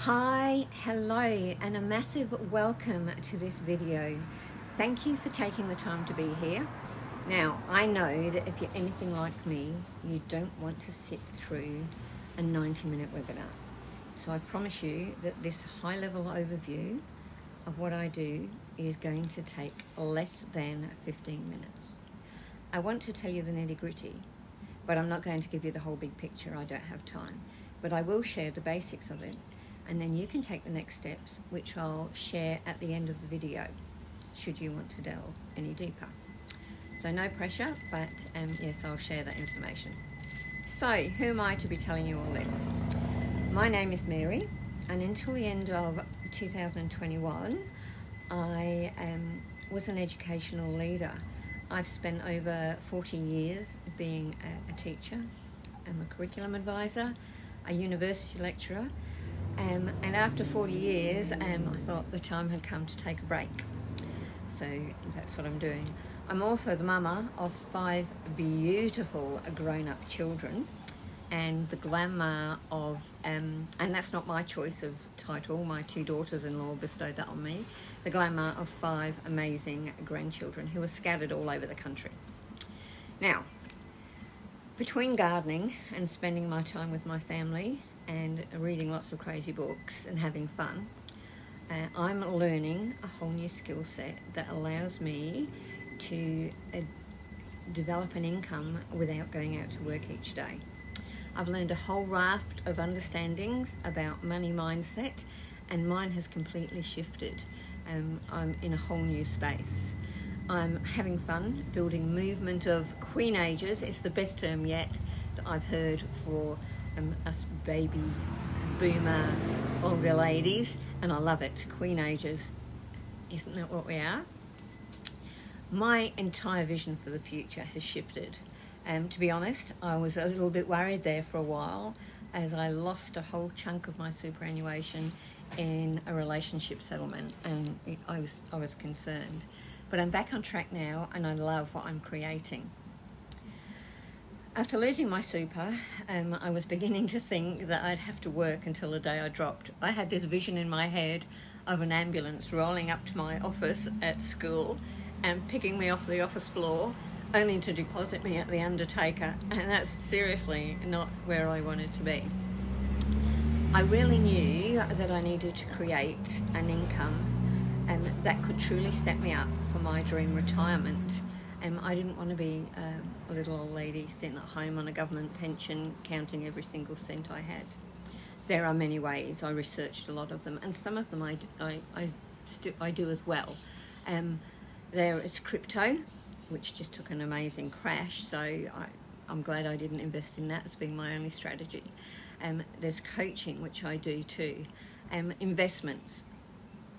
Hi, hello, and a massive welcome to this video. Thank you for taking the time to be here. Now, I know that if you're anything like me, you don't want to sit through a 90-minute webinar. So I promise you that this high-level overview of what I do is going to take less than 15 minutes. I want to tell you the nitty-gritty, but I'm not going to give you the whole big picture. I don't have time. But I will share the basics of it, and then you can take the next steps, which I'll share at the end of the video, should you want to delve any deeper. So no pressure, but yes, I'll share that information. So who am I to be telling you all this? My name is Mary, and until the end of 2021, I was an educational leader. I've spent over 40 years being a teacher. I'm a curriculum advisor, a university lecturer, and after 40 years, I thought the time had come to take a break. So that's what I'm doing. I'm also the mama of 5 beautiful grown-up children, and the grandma of, and that's not my choice of title, my 2 daughters-in-law bestowed that on me, the grandma of 5 amazing grandchildren who are scattered all over the country. Now, between gardening and spending my time with my family and reading lots of crazy books and having fun, I'm learning a whole new skill set that allows me to develop an income without going out to work each day. I've learned a whole raft of understandings about money mindset, and mine has completely shifted. I'm in a whole new space. I'm having fun building movement of queenagers. It's the best term yet that I've heard for us baby boomer older ladies, and I love it. Queenagers, isn't that what we are? My entire vision for the future has shifted. To be honest, I was a little bit worried there for a while as I lost a whole chunk of my superannuation in a relationship settlement, and I was concerned. But I'm back on track now, and I love what I'm creating. After losing my super, I was beginning to think that I'd have to work until the day I dropped. I had this vision in my head of an ambulance rolling up to my office at school and picking me off the office floor, only to deposit me at the undertaker, and that's seriously not where I wanted to be. I really knew that I needed to create an income that could truly set me up for my dream retirement. I didn't want to be a little old lady sitting at home on a government pension counting every single cent I had. There are many ways. I researched a lot of them, and some of them I do as well. It's crypto, which just took an amazing crash, so I'm glad I didn't invest in that as being my only strategy. There's coaching, which I do too. Investments.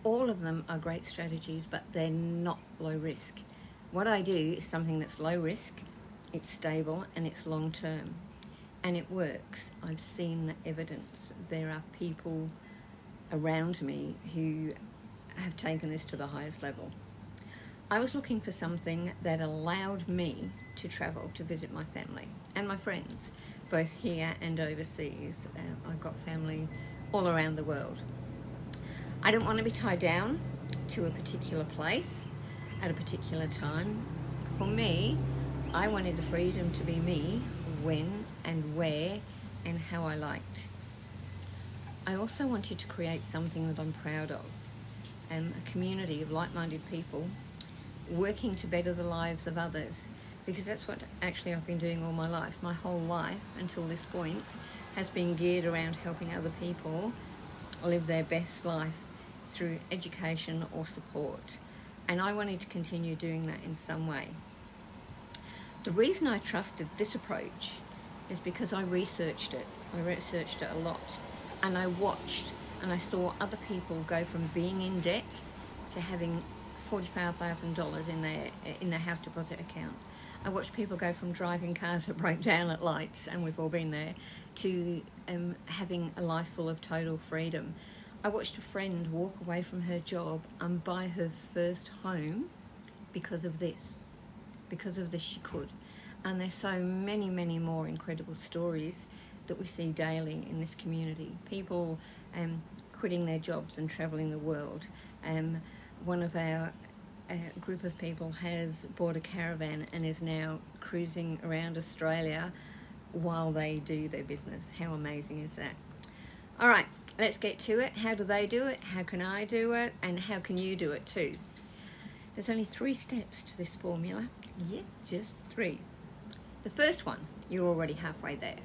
All of them are great strategies, but they're not low risk. What I do is something that's low risk, it's stable, and it's long term. And it works. I've seen the evidence. There are people around me who have taken this to the highest level. I was looking for something that allowed me to travel to visit my family and my friends, both here and overseas. I've got family all around the world. I don't want to be tied down to a particular place at a particular time. For me, I wanted the freedom to be me when and where and how I liked. I also wanted to create something that I'm proud of, a community of like-minded people working to better the lives of others, because that's what actually I've been doing all my life. My whole life until this point has been geared around helping other people live their best life through education or support, and I wanted to continue doing that in some way. The reason I trusted this approach is because I researched it. I researched it a lot, and I watched and I saw other people go from being in debt to having $45,000 in their house deposit account. I watched people go from driving cars that break down at lights, and we've all been there, to having a life full of total freedom. I watched a friend walk away from her job and buy her first home because of this. Because of this she could. And there's so many, many more incredible stories that we see daily in this community. People quitting their jobs and travelling the world. One of our group of people has bought a caravan and is now cruising around Australia while they do their business. How amazing is that? All right, let's get to it. How do they do it? How can I do it? And how can you do it too? There's only 3 steps to this formula. Yeah, just 3. The first one, you're already halfway there.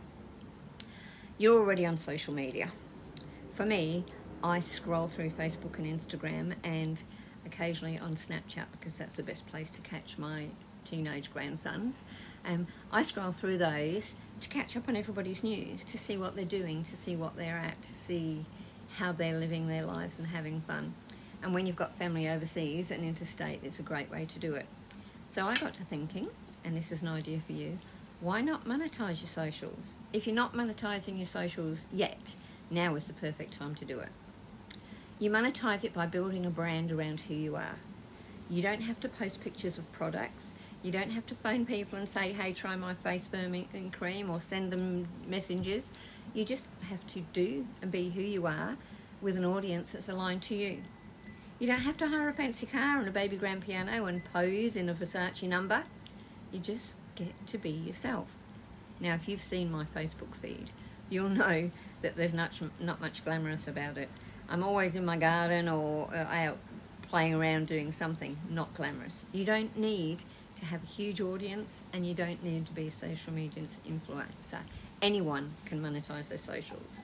You're already on social media. For me, I scroll through Facebook and Instagram and occasionally on Snapchat, because that's the best place to catch my teenage grandsons. I scroll through those to catch up on everybody's news, to see what they're doing, to see what they're at, to see how they're living their lives and having fun. And when you've got family overseas and interstate, it's a great way to do it. So I got to thinking, and this is an idea for you, why not monetize your socials? If you're not monetizing your socials yet, now is the perfect time to do it. You monetize it by building a brand around who you are. You don't have to post pictures of products. You don't have to phone people and say, hey, try my face firming cream, or send them messengers. You just have to do and be who you are with an audience that's aligned to you. You don't have to hire a fancy car and a baby grand piano and pose in a Versace number. You just get to be yourself. Now, if you've seen my Facebook feed, you'll know that there's not much glamorous about it. I'm always in my garden or out playing around doing something not glamorous. You don't need to have a huge audience, and you don't need to be a social media influencer. Anyone can monetize their socials.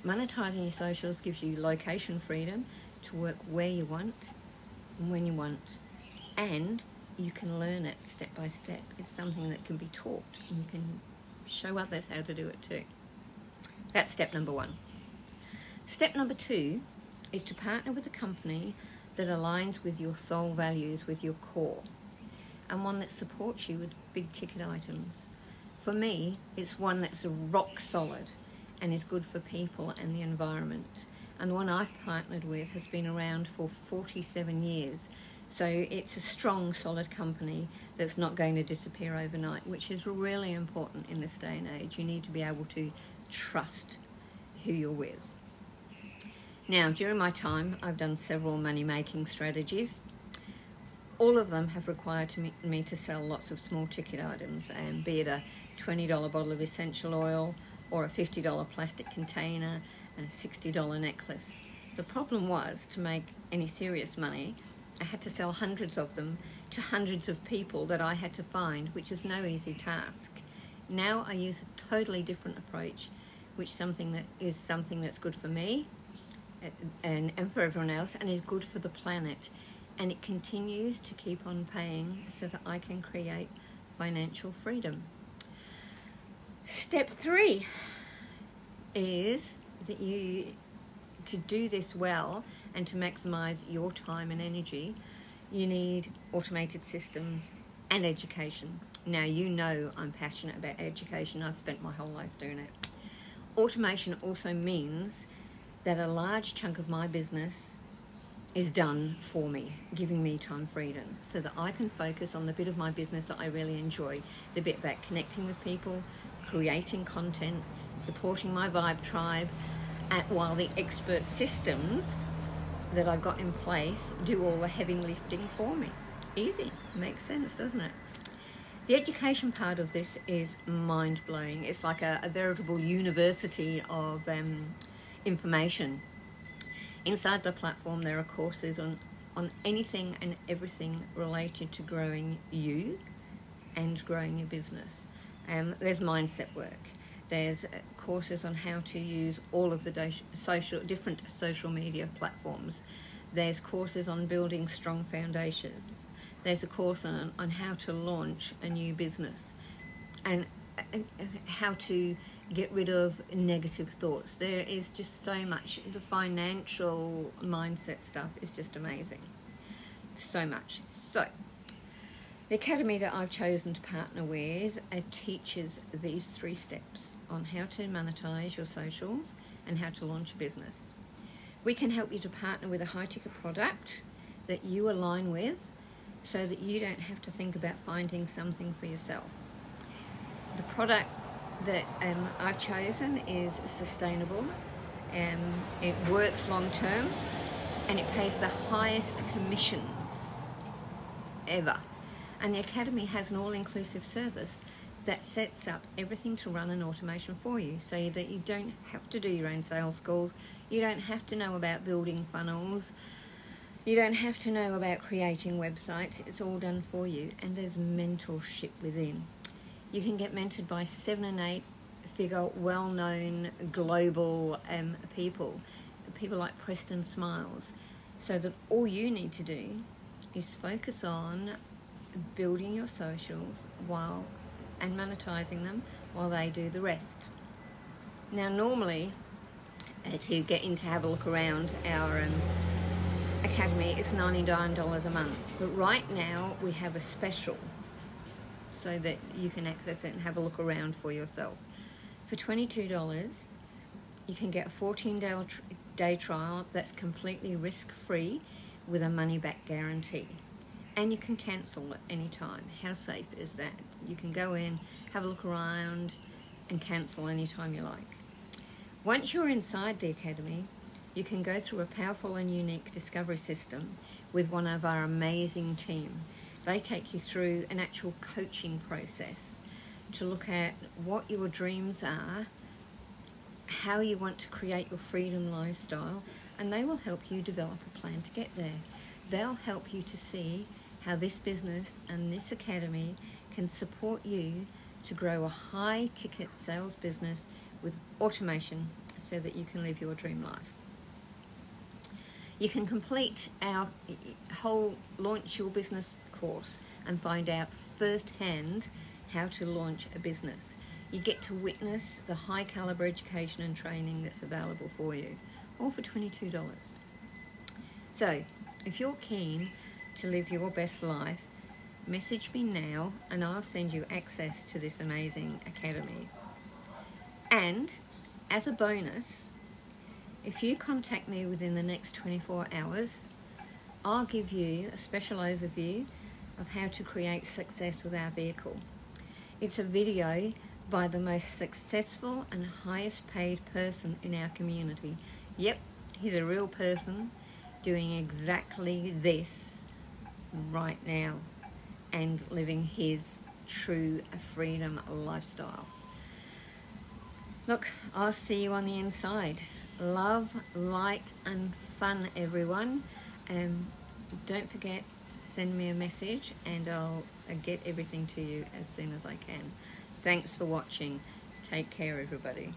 Monetizing your socials gives you location freedom to work where you want, when you want, and you can learn it step by step. It's something that can be taught, and you can show others how to do it too. That's step number 1. Step number 2 is to partner with a company that aligns with your soul values, with your core, and one that supports you with big ticket items. For me, it's one that's rock solid and is good for people and the environment. And the one I've partnered with has been around for 47 years. So it's a strong, solid company that's not going to disappear overnight, which is really important in this day and age. You need to be able to trust who you're with. Now, during my time, I've done several money-making strategies. All of them have required me to sell lots of small ticket items, be it a $20 bottle of essential oil or a $50 plastic container and a $60 necklace. The problem was, to make any serious money, I had to sell hundreds of them to hundreds of people that I had to find, which is no easy task. Now I use a totally different approach, which is something that's good for me and for everyone else, and is good for the planet. And it continues to keep on paying so that I can create financial freedom. Step 3 is that to do this well and to maximize your time and energy, you need automated systems and education. Now, you know I'm passionate about education. I've spent my whole life doing it. Automation also means that a large chunk of my business is done for me, giving me time freedom so that I can focus on the bit of my business that I really enjoy, the bit about connecting with people, creating content, supporting my Vibe tribe, while the expert systems that I've got in place do all the heavy lifting for me. Easy, makes sense, doesn't it? The education part of this is mind-blowing. It's like a veritable university of information. Inside the platform, there are courses on anything and everything related to growing you and growing your business. There's mindset work. There's courses on how to use all of the different social media platforms. There's courses on building strong foundations. There's a course on how to launch a new business and how to get rid of negative thoughts. There is just so much. The financial mindset stuff is just amazing. So much. So, the academy that I've chosen to partner with teaches these 3 steps on how to monetize your socials and how to launch a business. We can help you to partner with a high-ticket product that you align with so that you don't have to think about finding something for yourself. The product that I've chosen is sustainable, It works long term, and it pays the highest commissions ever. And the Academy has an all-inclusive service that sets up everything to run an automation for you, so that you don't have to do your own sales calls, you don't have to know about building funnels, you don't have to know about creating websites. It's all done for you, and there's mentorship within. You can get mentored by 7 and 8 figure well-known global people like Preston Smiles, so that all you need to do is focus on building your socials and monetizing them while they do the rest. Now, normally, to get in to have a look around our Academy, it's $99 a month, but right now we have a special so that you can access it and have a look around for yourself. For $22, you can get a 14-day trial that's completely risk-free with a money-back guarantee. And you can cancel at any time. How safe is that? You can go in, have a look around, and cancel anytime you like. Once you're inside the Academy, you can go through a powerful and unique discovery system with one of our amazing team. They take you through an actual coaching process to look at what your dreams are, how you want to create your freedom lifestyle, and they will help you develop a plan to get there. They'll help you to see how this business and this Academy can support you to grow a high-ticket sales business with automation so that you can live your dream life. You can complete our whole Launch Your Business course and find out firsthand how to launch a business. You get to witness the high caliber education and training that's available for you, all for $22. So, if you're keen to live your best life, message me now and I'll send you access to this amazing Academy. And as a bonus, if you contact me within the next 24 hours, I'll give you a special overview of how to create success with our vehicle. It's a video by the most successful and highest paid person in our community. Yep, he's a real person doing exactly this right now and living his true freedom lifestyle. Look, I'll see you on the inside. Love, light and fun, everyone. Don't forget, send me a message and I'll get everything to you as soon as I can. Thanks for watching. Take care, everybody.